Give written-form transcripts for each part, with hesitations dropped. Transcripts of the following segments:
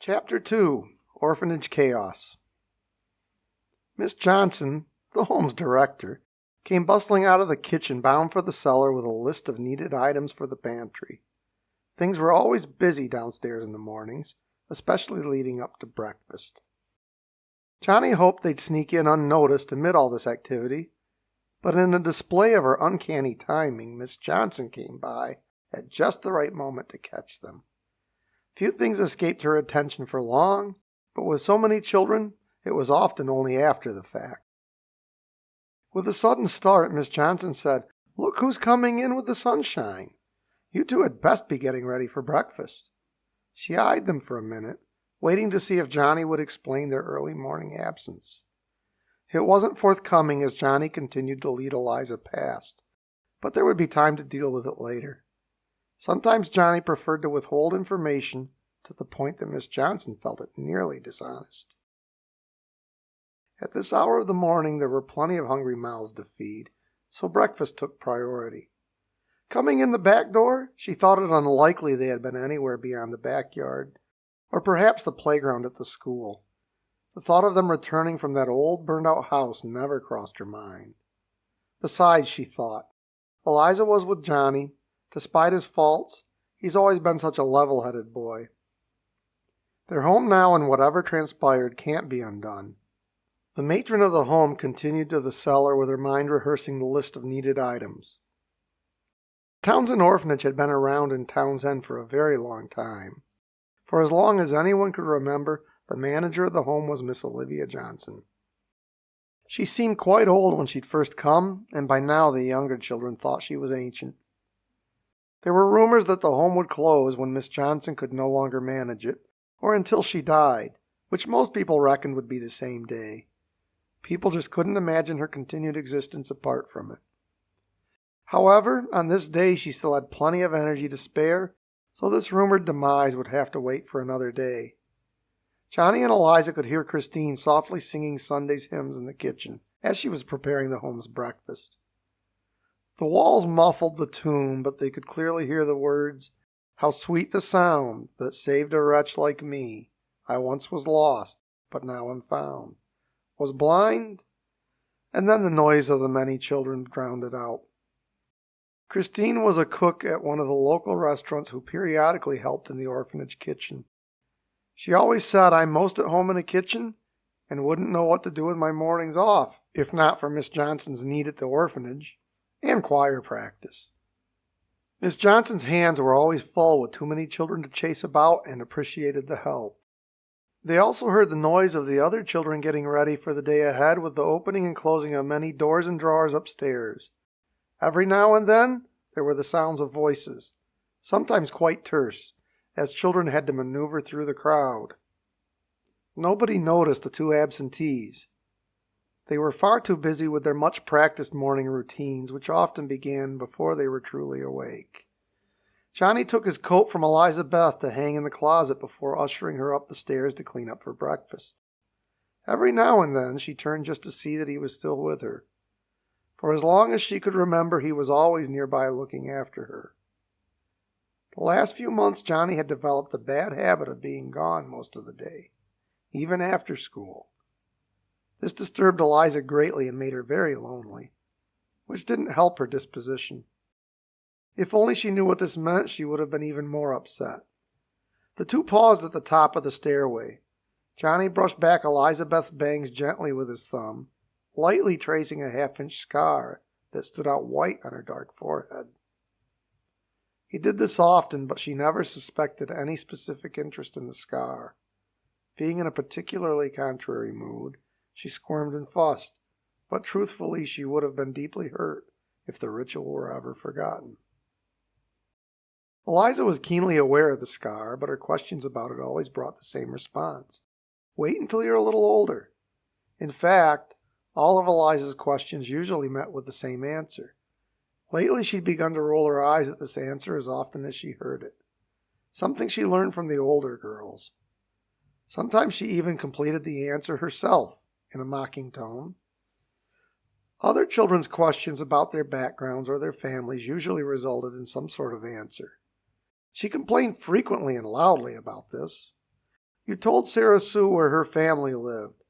Chapter 2, Orphanage Chaos. Miss Johnson, the home's director, came bustling out of the kitchen bound for the cellar with a list of needed items for the pantry. Things were always busy downstairs in the mornings, especially leading up to breakfast. Johnny hoped they'd sneak in unnoticed amid all this activity, but in a display of her uncanny timing, Miss Johnson came by at just the right moment to catch them. Few things escaped her attention for long, but with so many children, it was often only after the fact. With a sudden start, Miss Johnson said, "Look who's coming in with the sunshine. You two had best be getting ready for breakfast." She eyed them for a minute, waiting to see if Johnny would explain their early morning absence. It wasn't forthcoming as Johnny continued to lead Eliza past, but there would be time to deal with it later. Sometimes Johnny preferred to withhold information to the point that Miss Johnson felt it nearly dishonest. At this hour of the morning there were plenty of hungry mouths to feed, so breakfast took priority. Coming in the back door, she thought it unlikely they had been anywhere beyond the backyard, or perhaps the playground at the school. The thought of them returning from that old burned-out house never crossed her mind. Besides, she thought, Eliza was with Johnny. Despite his faults, he's always been such a level-headed boy. They're home now, and whatever transpired can't be undone. The matron of the home continued to the cellar with her mind rehearsing the list of needed items. Townsend Orphanage had been around in Townsend for a very long time. For as long as anyone could remember, the manager of the home was Miss Olivia Johnson. She seemed quite old when she'd first come, and by now the younger children thought she was ancient. There were rumors that the home would close when Miss Johnson could no longer manage it, or until she died, which most people reckoned would be the same day. People just couldn't imagine her continued existence apart from it. However, on this day she still had plenty of energy to spare, so this rumored demise would have to wait for another day. Johnny and Eliza could hear Christine softly singing Sunday's hymns in the kitchen as she was preparing the home's breakfast. The walls muffled the tune, but they could clearly hear the words, "How sweet the sound that saved a wretch like me. I once was lost, but now am found. Was blind," and then the noise of the many children drowned it out. Christine was a cook at one of the local restaurants who periodically helped in the orphanage kitchen. She always said, "I'm most at home in the kitchen and wouldn't know what to do with my mornings off, if not for Miss Johnson's need at the orphanage and choir practice." Miss Johnson's hands were always full with too many children to chase about and appreciated the help. They also heard the noise of the other children getting ready for the day ahead with the opening and closing of many doors and drawers upstairs. Every now and then, there were the sounds of voices, sometimes quite terse, as children had to maneuver through the crowd. Nobody noticed the two absentees. They were far too busy with their much-practiced morning routines, which often began before they were truly awake. Johnny took his coat from Elize Beth to hang in the closet before ushering her up the stairs to clean up for breakfast. Every now and then she turned just to see that he was still with her. For as long as she could remember, he was always nearby looking after her. The last few months Johnny had developed a bad habit of being gone most of the day, even after school. This disturbed Eliza greatly and made her very lonely, which didn't help her disposition. If only she knew what this meant, she would have been even more upset. The two paused at the top of the stairway. Johnny brushed back Elize Beth's bangs gently with his thumb, lightly tracing a half-inch scar that stood out white on her dark forehead. He did this often, but she never suspected any specific interest in the scar. Being in a particularly contrary mood, she squirmed and fussed, but truthfully she would have been deeply hurt if the ritual were ever forgotten. Eliza was keenly aware of the scar, but her questions about it always brought the same response. "Wait until you're a little older." In fact, all of Eliza's questions usually met with the same answer. Lately she'd begun to roll her eyes at this answer as often as she heard it, something she learned from the older girls. Sometimes she even completed the answer herself, in a mocking tone. Other children's questions about their backgrounds or their families usually resulted in some sort of answer. She complained frequently and loudly about this. You told Sarah Sue where her family lived.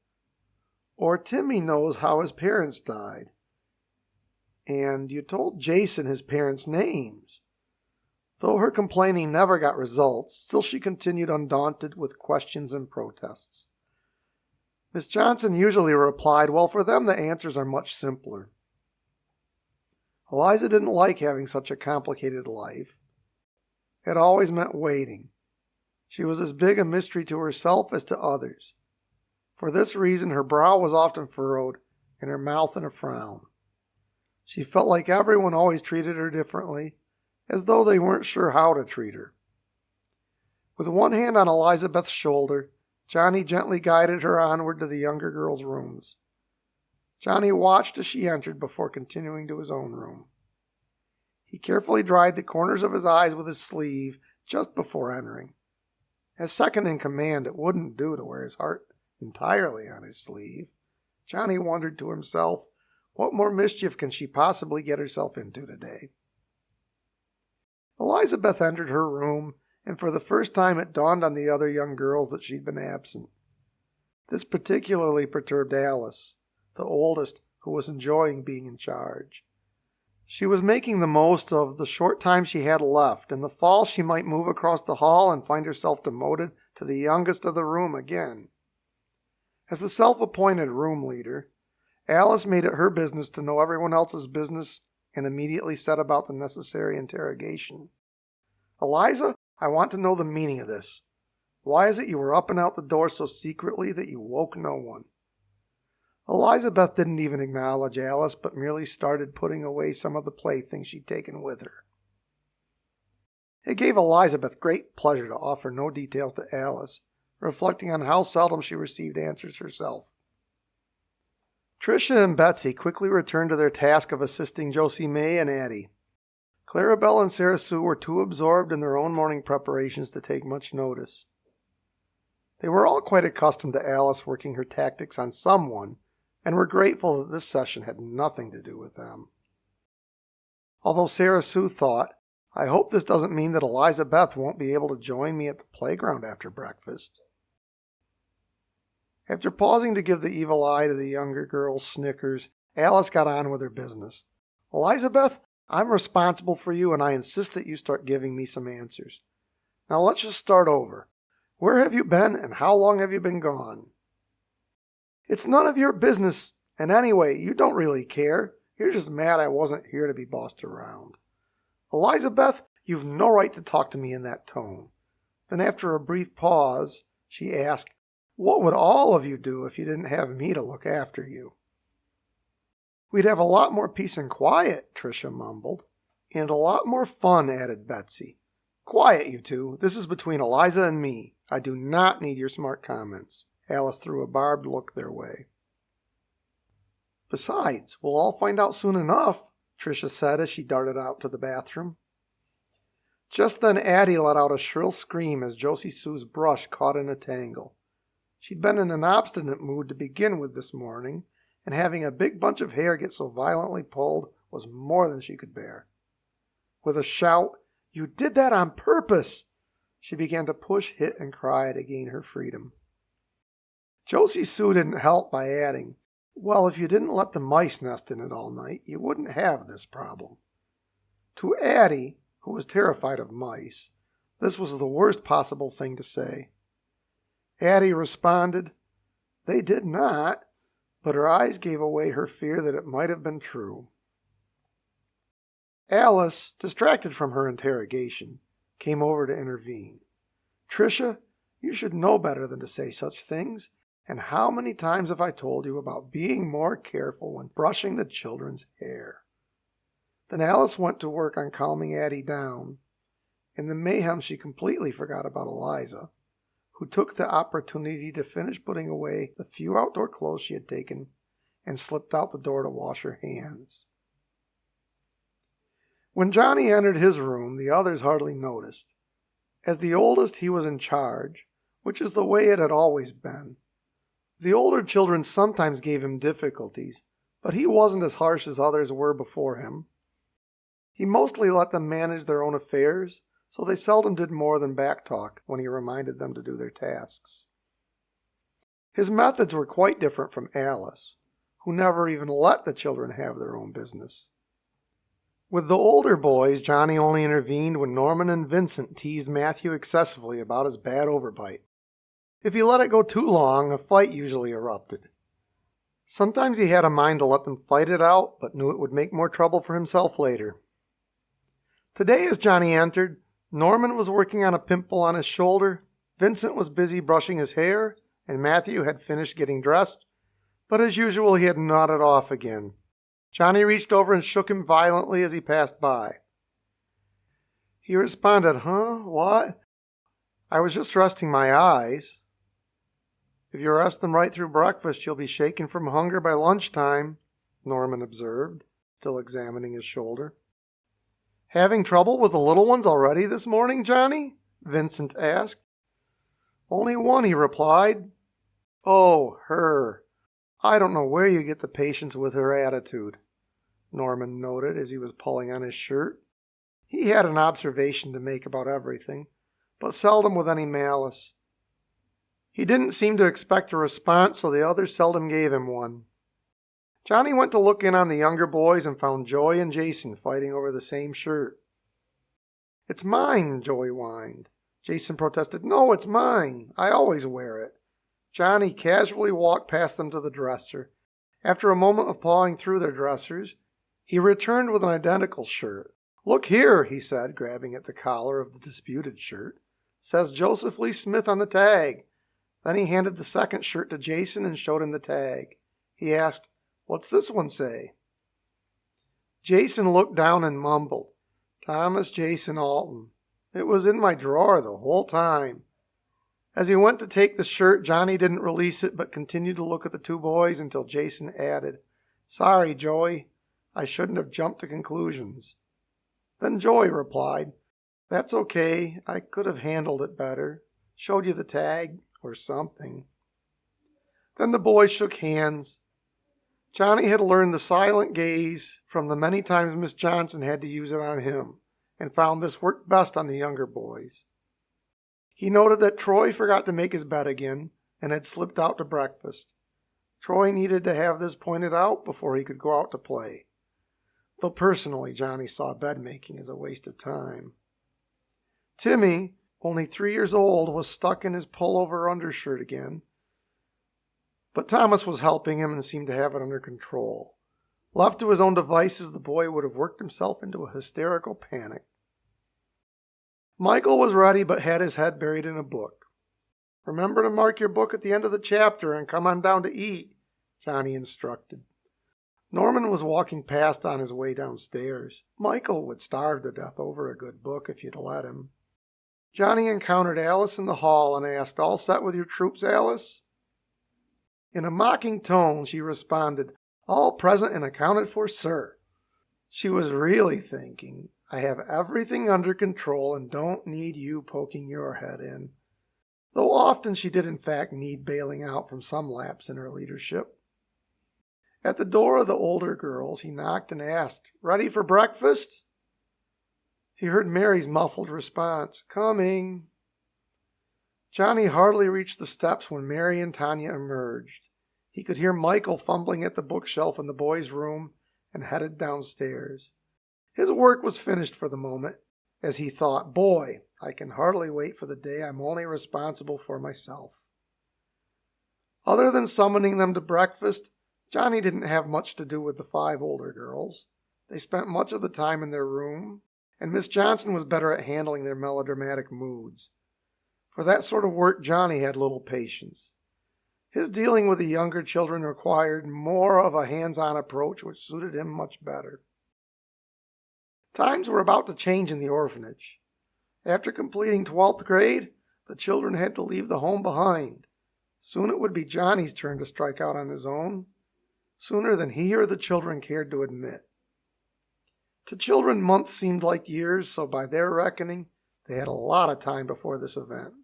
Or Timmy knows how his parents died. And you told Jason his parents' names. Though her complaining never got results, still she continued undaunted with questions and protests. Miss Johnson usually replied, well, for them the answers are much simpler. Eliza didn't like having such a complicated life. It always meant waiting. She was as big a mystery to herself as to others. For this reason, her brow was often furrowed, and her mouth in a frown. She felt like everyone always treated her differently, as though they weren't sure how to treat her. With one hand on Elize Beth's shoulder, Johnny gently guided her onward to the younger girl's rooms. Johnny watched as she entered before continuing to his own room. He carefully dried the corners of his eyes with his sleeve just before entering. As second in command, it wouldn't do to wear his heart entirely on his sleeve. Johnny wondered to himself, what more mischief can she possibly get herself into today? Elize Beth entered her room, and for the first time it dawned on the other young girls that she'd been absent. This particularly perturbed Alice, the oldest, who was enjoying being in charge. She was making the most of the short time she had left. In the fall she might move across the hall and find herself demoted to the youngest of the room again. As the self-appointed room leader, Alice made it her business to know everyone else's business and immediately set about the necessary interrogation. Eliza, I want to know the meaning of this. Why is it you were up and out the door so secretly that you woke no one? Elize Beth didn't even acknowledge Alice, but merely started putting away some of the playthings she'd taken with her. It gave Elize Beth great pleasure to offer no details to Alice, reflecting on how seldom she received answers herself. Tricia and Betsy quickly returned to their task of assisting Josie May and Addie. Clarabelle and Sarah Sue were too absorbed in their own morning preparations to take much notice. They were all quite accustomed to Alice working her tactics on someone, and were grateful that this session had nothing to do with them. Although Sarah Sue thought, I hope this doesn't mean that Elize Beth won't be able to join me at the playground after breakfast. After pausing to give the evil eye to the younger girl's snickers, Alice got on with her business. Elize Beth, I'm responsible for you, and I insist that you start giving me some answers. Now let's just start over. Where have you been, and how long have you been gone? It's none of your business, and anyway, you don't really care. You're just mad I wasn't here to be bossed around. Elize Beth, you've no right to talk to me in that tone. Then after a brief pause, she asked, what would all of you do if you didn't have me to look after you? We'd have a lot more peace and quiet, Tricia mumbled. And a lot more fun, added Betsy. Quiet, you two. This is between Eliza and me. I do not need your smart comments. Alice threw a barbed look their way. Besides, we'll all find out soon enough, Tricia said as she darted out to the bathroom. Just then Addie let out a shrill scream as Josie Sue's brush caught in a tangle. She'd been in an obstinate mood to begin with this morning, and having a big bunch of hair get so violently pulled was more than she could bear. With a shout, You did that on purpose! She began to push, hit, and cry to gain her freedom. Josie Sue didn't help by adding, Well, if you didn't let the mice nest in it all night, you wouldn't have this problem. To Addie, who was terrified of mice, this was the worst possible thing to say. Addie responded, They did not, but her eyes gave away her fear that it might have been true. Alice, distracted from her interrogation, came over to intervene. Tricia, you should know better than to say such things. And how many times have I told you about being more careful when brushing the children's hair? Then Alice went to work on calming Addie down. In the mayhem, she completely forgot about Eliza, who took the opportunity to finish putting away the few outdoor clothes she had taken and slipped out the door to wash her hands. When Johnny entered his room, the others hardly noticed. As the oldest, he was in charge, which is the way it had always been. The older children sometimes gave him difficulties, but he wasn't as harsh as others were before him. He mostly let them manage their own affairs, so they seldom did more than backtalk when he reminded them to do their tasks. His methods were quite different from Alice, who never even let the children have their own business. With the older boys, Johnny only intervened when Norman and Vincent teased Matthew excessively about his bad overbite. If he let it go too long, a fight usually erupted. Sometimes he had a mind to let them fight it out, but knew it would make more trouble for himself later. Today, as Johnny entered, Norman was working on a pimple on his shoulder, Vincent was busy brushing his hair, and Matthew had finished getting dressed, but as usual he had nodded off again. Johnny reached over and shook him violently as he passed by. He responded, "Huh? What? I was just resting my eyes." "If you rest them right through breakfast, you'll be shaken from hunger by lunchtime," Norman observed, still examining his shoulder. "Having trouble with the little ones already this morning, Johnny?" Vincent asked. "Only one," he replied. "Oh, her. I don't know where you get the patience with her attitude," Norman noted as he was pulling on his shirt. He had an observation to make about everything, but seldom with any malice. He didn't seem to expect a response, so the others seldom gave him one. Johnny went to look in on the younger boys and found Joy and Jason fighting over the same shirt. "It's mine," Joy whined. Jason protested, "No, it's mine. I always wear it." Johnny casually walked past them to the dresser. After a moment of pawing through their dressers, he returned with an identical shirt. "Look here," he said, grabbing at the collar of the disputed shirt. "Says Joseph Lee Smith on the tag." Then he handed the second shirt to Jason and showed him the tag. He asked, "What's this one say?" Jason looked down and mumbled, "Thomas Jason Alton. It was in my drawer the whole time." As he went to take the shirt, Johnny didn't release it but continued to look at the two boys until Jason added, "Sorry, Joy. I shouldn't have jumped to conclusions." Then Joy replied, "That's okay. I could have handled it better. Showed you the tag or something." Then the boys shook hands. Johnny had learned the silent gaze from the many times Miss Johnson had to use it on him, and found this worked best on the younger boys. He noted that Troy forgot to make his bed again and had slipped out to breakfast. Troy needed to have this pointed out before he could go out to play, though personally Johnny saw bed making as a waste of time. Timmy, only 3 years old, was stuck in his pullover undershirt again, but Thomas was helping him and seemed to have it under control. Left to his own devices, the boy would have worked himself into a hysterical panic. Michael was ready but had his head buried in a book. "Remember to mark your book at the end of the chapter and come on down to eat," Johnny instructed. Norman was walking past on his way downstairs. Michael would starve to death over a good book if you'd let him. Johnny encountered Alice in the hall and asked, "All set with your troops, Alice?" In a mocking tone, she responded, "All present and accounted for, sir." She was really thinking, "I have everything under control and don't need you poking your head in." Though often she did in fact need bailing out from some lapse in her leadership. At the door of the older girls, he knocked and asked, "Ready for breakfast?" He heard Mary's muffled response, "Coming." Johnny hardly reached the steps when Mary and Tanya emerged. He could hear Michael fumbling at the bookshelf in the boys' room and headed downstairs. His work was finished for the moment, as he thought, "Boy, I can hardly wait for the day I'm only responsible for myself." Other than summoning them to breakfast, Johnny didn't have much to do with the 5 older girls. They spent much of the time in their room, and Miss Johnson was better at handling their melodramatic moods. For that sort of work, Johnny had little patience. His dealing with the younger children required more of a hands-on approach, which suited him much better. Times were about to change in the orphanage. After completing 12th grade, the children had to leave the home behind. Soon it would be Johnny's turn to strike out on his own, sooner than he or the children cared to admit. To children, months seemed like years, so by their reckoning, they had a lot of time before this event.